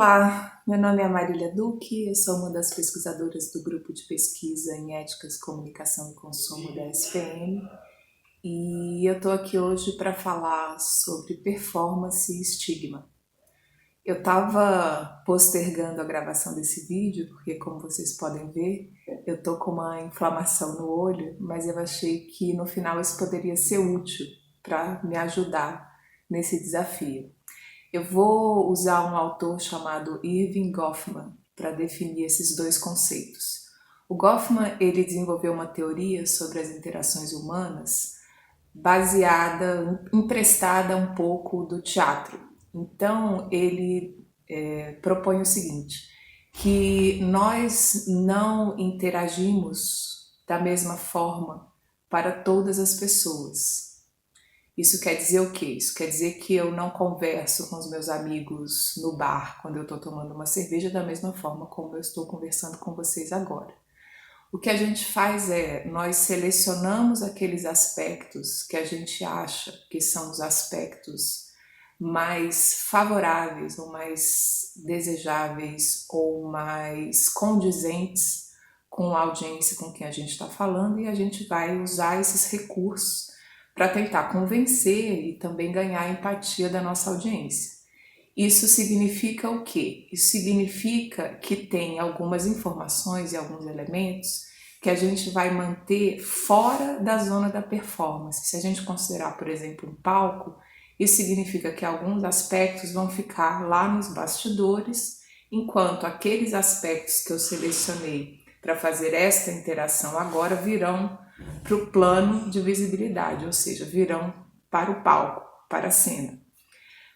Olá, meu nome é Marília Duque, eu sou uma das pesquisadoras do grupo de pesquisa em Éticas, Comunicação e Consumo da SPM e eu estou aqui hoje para falar sobre performance e estigma. Eu estava postergando a gravação desse vídeo porque, como vocês podem ver, eu estou com uma inflamação no olho, mas eu achei que no final isso poderia ser útil para me ajudar nesse desafio. Eu vou usar um autor chamado Erving Goffman para definir esses dois conceitos. O Goffman ele desenvolveu uma teoria sobre as interações humanas emprestada um pouco do teatro. Então ele propõe o seguinte, que nós não interagimos da mesma forma para todas as pessoas. Isso quer dizer o quê? Isso quer dizer que eu não converso com os meus amigos no bar quando eu estou tomando uma cerveja da mesma forma como eu estou conversando com vocês agora. O que a gente faz é, nós selecionamos aqueles aspectos que a gente acha que são os aspectos mais favoráveis ou mais desejáveis ou mais condizentes com a audiência com quem a gente está falando e a gente vai usar esses recursos para tentar convencer e também ganhar a empatia da nossa audiência. Isso significa o quê? Isso significa que tem algumas informações e alguns elementos que a gente vai manter fora da zona da performance. Se a gente considerar, por exemplo, um palco, isso significa que alguns aspectos vão ficar lá nos bastidores, enquanto aqueles aspectos que eu selecionei para fazer esta interação agora virão para o plano de visibilidade, ou seja, virão para o palco, para a cena.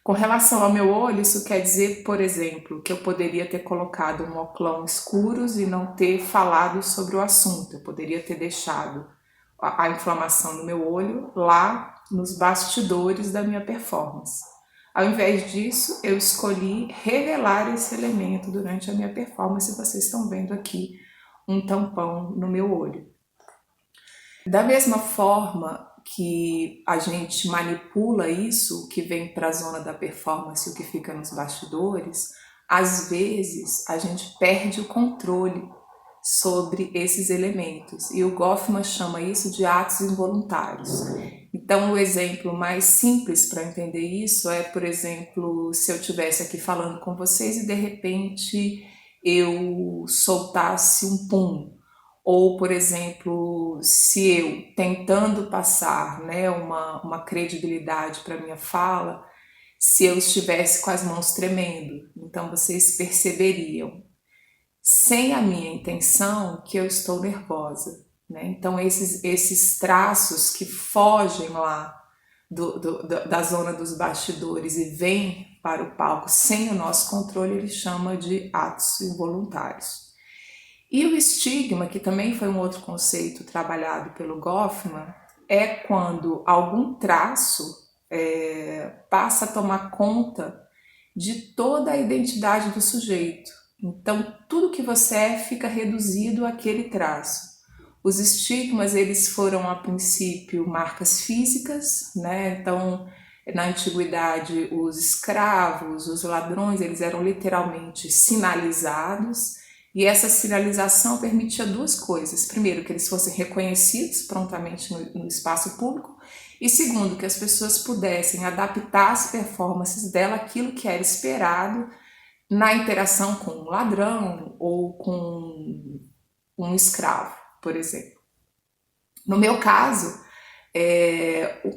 Com relação ao meu olho, isso quer dizer, por exemplo, que eu poderia ter colocado um óculos escuros e não ter falado sobre o assunto. Eu poderia ter deixado a inflamação no meu olho lá nos bastidores da minha performance. Ao invés disso, eu escolhi revelar esse elemento durante a minha performance e vocês estão vendo aqui um tampão no meu olho. Da mesma forma que a gente manipula isso, o que vem para a zona da performance e o que fica nos bastidores, às vezes a gente perde o controle sobre esses elementos. E o Goffman chama isso de atos involuntários. Então, o exemplo mais simples para entender isso é, por exemplo, se eu estivesse aqui falando com vocês e de repente eu soltasse um pum. Ou, por exemplo, se eu, tentando passar uma credibilidade para a minha fala, se eu estivesse com as mãos tremendo, então vocês perceberiam, sem a minha intenção, que eu estou nervosa. Então, esses traços que fogem lá da zona dos bastidores e vêm para o palco sem o nosso controle, ele chama de atos involuntários. E o estigma, que também foi um outro conceito trabalhado pelo Goffman, é quando algum traço passa a tomar conta de toda a identidade do sujeito. Então, tudo que você é fica reduzido àquele traço. Os estigmas, eles foram, a princípio, marcas físicas, Então, na antiguidade, os escravos, os ladrões, eles eram literalmente sinalizados. E essa sinalização permitia duas coisas. Primeiro, que eles fossem reconhecidos prontamente no espaço público. E segundo, que as pessoas pudessem adaptar as performances dela àquilo que era esperado na interação com um ladrão ou com um escravo, por exemplo. No meu caso,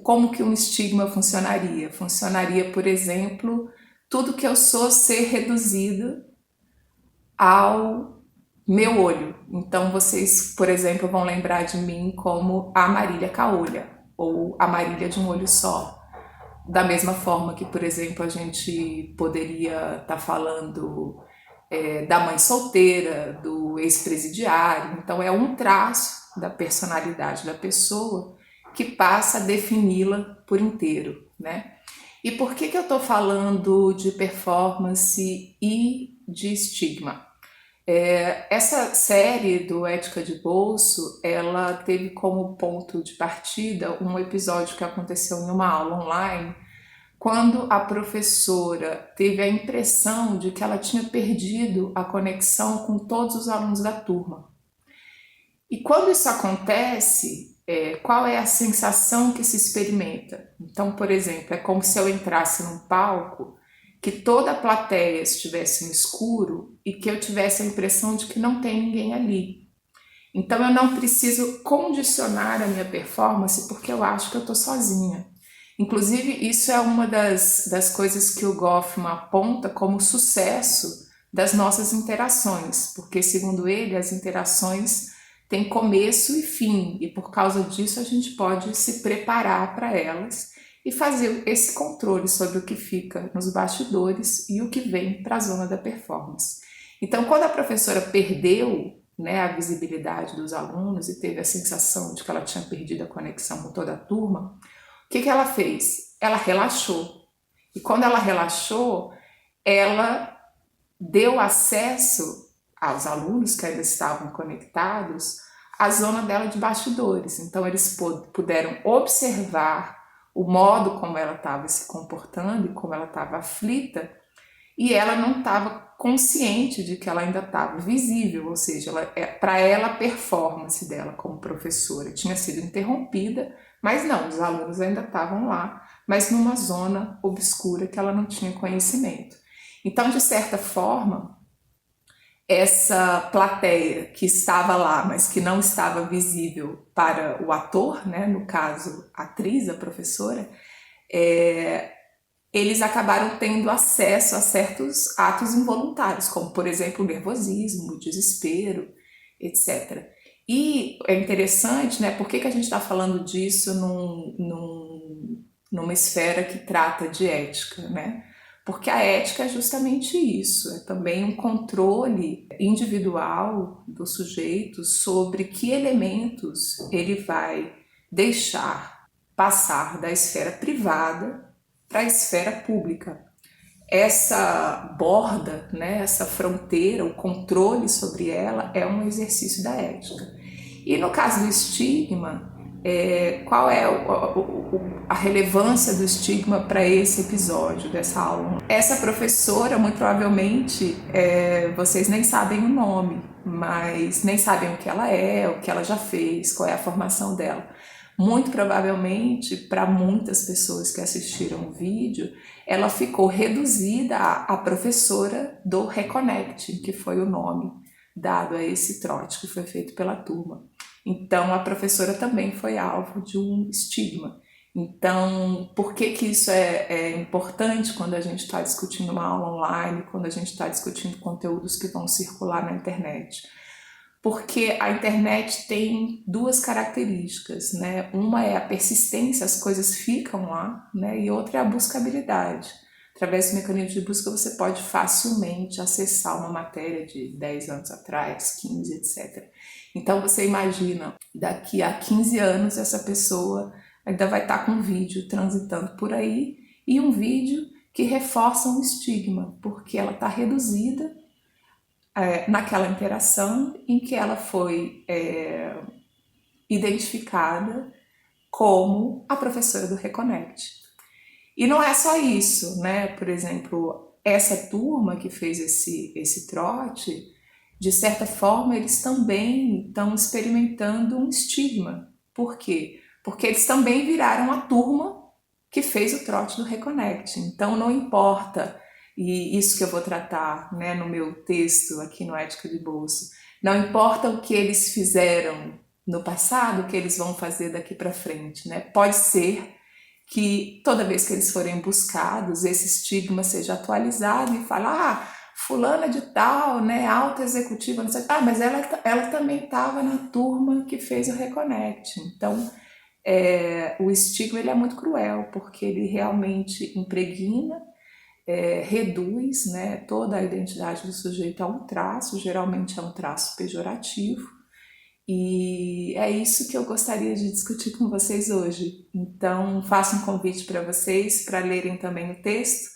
como que um estigma funcionaria? Funcionaria, por exemplo, tudo que eu sou ser reduzido ao meu olho. Então vocês, por exemplo, vão lembrar de mim como a Marília Caolha, ou a Marília de um olho só. Da mesma forma que, por exemplo, a gente poderia estar falando da mãe solteira, do ex-presidiário. Então é um traço da personalidade da pessoa que passa a defini-la por inteiro, E por que eu estou falando de performance e de estigma? Essa série do Ética de Bolso, ela teve como ponto de partida um episódio que aconteceu em uma aula online quando a professora teve a impressão de que ela tinha perdido a conexão com todos os alunos da turma. E quando isso acontece, qual é a sensação que se experimenta? Então, por exemplo, é como se eu entrasse num palco, que toda a plateia estivesse no escuro e que eu tivesse a impressão de que não tem ninguém ali. Então eu não preciso condicionar a minha performance porque eu acho que eu estou sozinha. Inclusive, isso é uma das coisas que o Goffman aponta como sucesso das nossas interações, porque, segundo ele, as interações têm começo e fim, e por causa disso a gente pode se preparar para elas e fazer esse controle sobre o que fica nos bastidores e o que vem para a zona da performance. Então, quando a professora perdeu, né, a visibilidade dos alunos e teve a sensação de que ela tinha perdido a conexão com toda a turma, o que ela fez? Ela relaxou. E quando ela relaxou, ela deu acesso aos alunos que ainda estavam conectados à zona dela de bastidores. Então, eles puderam observar o modo como ela estava se comportando e como ela estava aflita, e ela não estava consciente de que ela ainda estava visível, ou seja, para ela a performance dela como professora tinha sido interrompida, mas não, os alunos ainda estavam lá, mas numa zona obscura que ela não tinha conhecimento. Então, de certa forma, essa plateia que estava lá, mas que não estava visível para o ator, né, no caso, a atriz, a professora, eles acabaram tendo acesso a certos atos involuntários, como, por exemplo, o nervosismo, o desespero, etc. E é interessante, né, por que a gente está falando disso numa esfera que trata de ética, né? Porque a ética é justamente isso, é também um controle individual do sujeito sobre que elementos ele vai deixar passar da esfera privada para a esfera pública. Essa borda, né, essa fronteira, o controle sobre ela é um exercício da ética. E no caso do estigma, qual é a relevância do estigma para esse episódio dessa aula? Essa professora, muito provavelmente, vocês nem sabem o nome, mas nem sabem o que ela já fez, qual é a formação dela. Muito provavelmente, para muitas pessoas que assistiram o vídeo, ela ficou reduzida à professora do Reconnect, que foi o nome dado a esse trote que foi feito pela turma. Então, a professora também foi alvo de um estigma. Então, por que isso é importante quando a gente está discutindo uma aula online, quando a gente está discutindo conteúdos que vão circular na internet? Porque a internet tem duas características, né? Uma é a persistência, as coisas ficam lá, né? E outra é a buscabilidade. Através do mecanismo de busca você pode facilmente acessar uma matéria de 10 anos atrás, 15, etc. Então você imagina, daqui a 15 anos essa pessoa ainda vai estar com um vídeo transitando por aí e um vídeo que reforça um estigma, porque ela está reduzida naquela interação em que ela foi identificada como a professora do Reconnect. E não é só isso, né? Por exemplo, essa turma que fez esse trote, de certa forma, eles também estão experimentando um estigma. Por quê? Porque eles também viraram a turma que fez o trote do Reconnect. Então, não importa, e isso que eu vou tratar, né, no meu texto aqui no Ética de Bolso, não importa o que eles fizeram no passado, o que eles vão fazer daqui para frente, né? Pode ser que toda vez que eles forem buscados, esse estigma seja atualizado e fala, fulana de tal, né, alta executiva, não sei, mas ela também estava na turma que fez o Reconnect. Então, o estigma ele é muito cruel, porque ele realmente impregna, reduz, né, toda a identidade do sujeito a um traço, geralmente é um traço pejorativo, e é isso que eu gostaria de discutir com vocês hoje. Então, faço um convite para vocês para lerem também o texto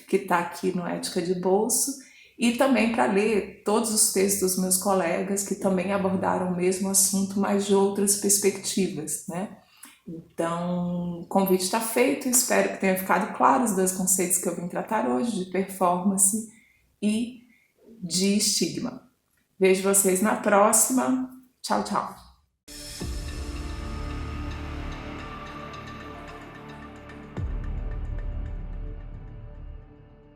que está aqui no Ética de Bolso e também para ler todos os textos dos meus colegas que também abordaram o mesmo assunto, mas de outras perspectivas, né? Então, o convite está feito, espero que tenha ficado claro os dois conceitos que eu vim tratar hoje, de performance e de estigma. Vejo vocês na próxima. Tchau, tchau!